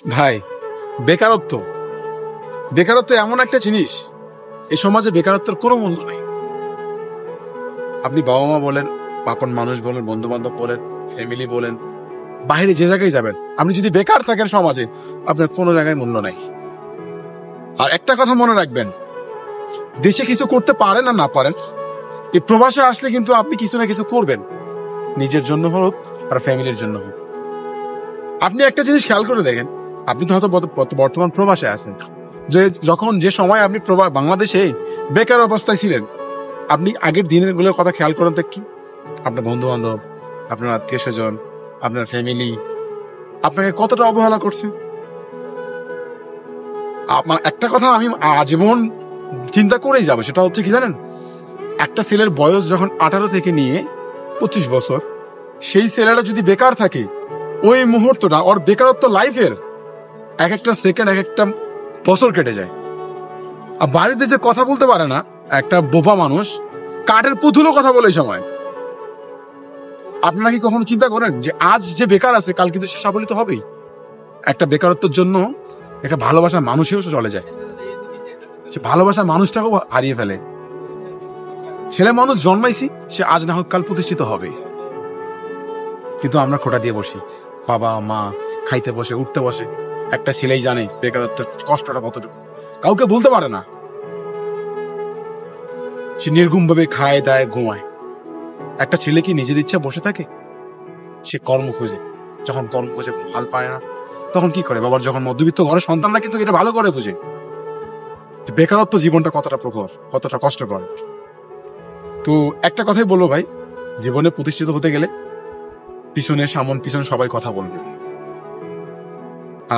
ভাই, বেকারত্ব বেকারত্ব এমন একটা জিনিস, এই সমাজে বেকারত্বের কোনো মূল্য নেই। আপনি বাবা মা বলেন, আপন মানুষ বলেন, বন্ধু বান্ধব বলেন, ফ্যামিলি বলেন, বাইরে যে জায়গায় যাবেন, আপনি যদি বেকার থাকেন সমাজে, আপনার কোনো জায়গায় মূল্য নাই। আর একটা কথা মনে রাখবেন, দেশে কিছু করতে পারেন আর না পারেন, এই প্রবাসে আসলে কিন্তু আপনি কিছু না কিছু করবেন, নিজের জন্য হোক আর ফ্যামিলির জন্য হোক। আপনি একটা জিনিস খেয়াল করে দেখেন, আপনি তো হয়তো বর্তমান প্রবাসে আছেন, যে সময় আপনি বাংলাদেশে বেকার অবস্থায় ছিলেন, আপনি আগের দিনের গুলোর কথা খেয়াল করেন তো একটু। আপনার বন্ধু বান্ধব, আপনার আত্মীয় স্বজন, আপনার ফ্যামিলি আপনাকে কতটা অবহেলা করছে। একটা কথা আমি আজীবন চিন্তা করেই যাবো, সেটা হচ্ছে কি জানেন, একটা ছেলের বয়স যখন 18 থেকে নিয়ে 25 বছর, সেই ছেলেটা যদি বেকার থাকে, ওই মুহূর্তটা ওর বেকারত্ব লাইফের এক একটা সেকেন্ড, এক একটা বছর কেটে যায়। আর বাড়িতে যে কথা বলতে পারে না একটা বোবা মানুষ, কাঠের পুতুলও কথা বলে এই সময়। আপনারা কি কখনো চিন্তা করেন যে আজ যে বেকার আছে, কাল কিন্তু সে সাফল্য হবেই? একটা বেকারত্বের জন্য একটা ভালোবাসার মানুষেও চলে যায়, সে ভালোবাসার মানুষটাকেও হারিয়ে ফেলে। ছেলে মানুষ জন্মাইছি, সে আজ না হোক কাল প্রতিষ্ঠিত হবে, কিন্তু আমরা খোটা দিয়ে বসি। বাবা মা খাইতে বসে, উঠতে বসে, একটা ছেলেই জানে বেকারত্বের কষ্টটা কতটুকু, কাউকে বলতে পারে না। সে নির্ঘুম ভাবে খায়, দায়, ঘুমায়। একটা ছেলে কি নিজের ইচ্ছা বসে থাকে? সে কর্ম খোঁজে, যখন কর্ম খোঁজে হাল পায় না, তখন কি করে? বাবার যখন মধ্যবিত্ত ঘরে সন্তানরা কিন্তু এটা ভালো করে বুঝে বেকারত্ব জীবনটা কতটা প্রখর, কতটা কষ্টকর। তো একটা কথাই বলবো ভাই, জীবনে প্রতিষ্ঠিত হতে গেলে পিছনে পিছনে সবাই কথা বলবে,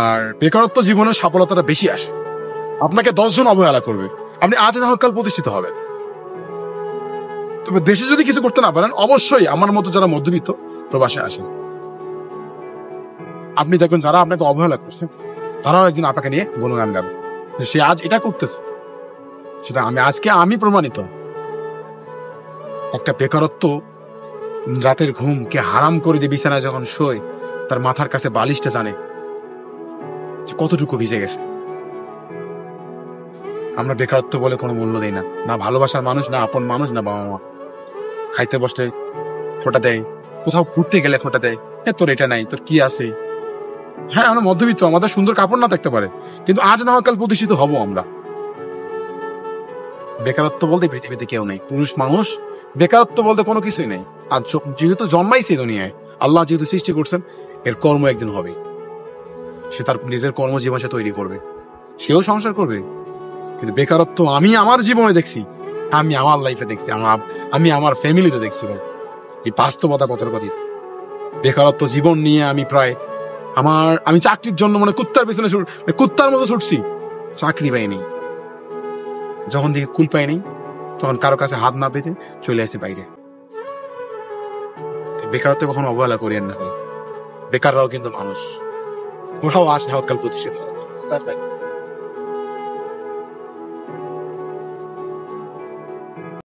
আর বেকারত্ব জীবনের সফলতাটা বেশি আসে। আপনাকে 10 জন অবহেলা করবে, আপনি আজ না হোক কাল প্রতিষ্ঠিত হবেন। তবে দেশে যদি কিছু করতে না পারেন, অবশ্যই আমার মতো যারা মধ্যবিত্ত প্রবাসে আসেন। আপনি দেখবেন যারা আপনাকে অবহেলা করছে, তারাও একদিন আপনাকে নিয়ে গুণগান গাবে যে সে আজ এটা করতেছে, সেটা আমি প্রমাণিত। একটা বেকারত্ব রাতের ঘুমকে হারাম করে দিয়ে বিছানায় যখন শোয়, তার মাথার কাছে বালিশটা জানে যে কতটুকু ভিজে গেছে। আমরা বেকারত্ব বলে কোনো মূল্য দেই না, না ভালোবাসার মানুষ, না আপন মানুষ, না বাবা মা। খাইতে বসতে খোটা দেয়, কোথাও ঘুরতে গেলে খোটা দেয়, তোর এটা নাই, তোর কি আছে। হ্যাঁ, আমরা মধ্যবিত্ত, আমাদের সুন্দর কাপড় না থাকতে পারে, কিন্তু আজ না হোক কাল প্রতিষ্ঠিত হব আমরা। বেকারত্ব বলতে পৃথিবীতে কেউ নেই, পুরুষ মানুষ বেকারত্ব বলতে কোনো কিছুই নেই। আর যেহেতু জন্মাইছে দুনিয়ায়, আল্লাহ যেহেতু সৃষ্টি করছেন, এর কর্ম একদিন হবে। সে তার নিজের কর্মজীবন সে তৈরি করবে, সেও সংসার করবে। কিন্তু বেকারত্ব আমি আমার জীবনে দেখছি, আমি আমার লাইফে দেখছি, আমি আমার ফ্যামিলিতে দেখছি ভাই, এই বাস্তবতা কতটা কথা। বেকারত্ব জীবন নিয়ে আমি প্রায় আমি চাকরির জন্য কুত্তার পেছনে কুত্তার মতো ছুটছি, চাকরি পাইনি। যখন দিকে কুল পাইনি, তখন কারো কাছে হাত না পেতে চলে আসছে বাইরে। বেকারত্ব কখনো অবহেলা করিয়েন না ভাই, বেকাররাও কিন্তু মানুষ, ওরাও আজ না হোক কাল প্রতিষ্ঠিত হবে।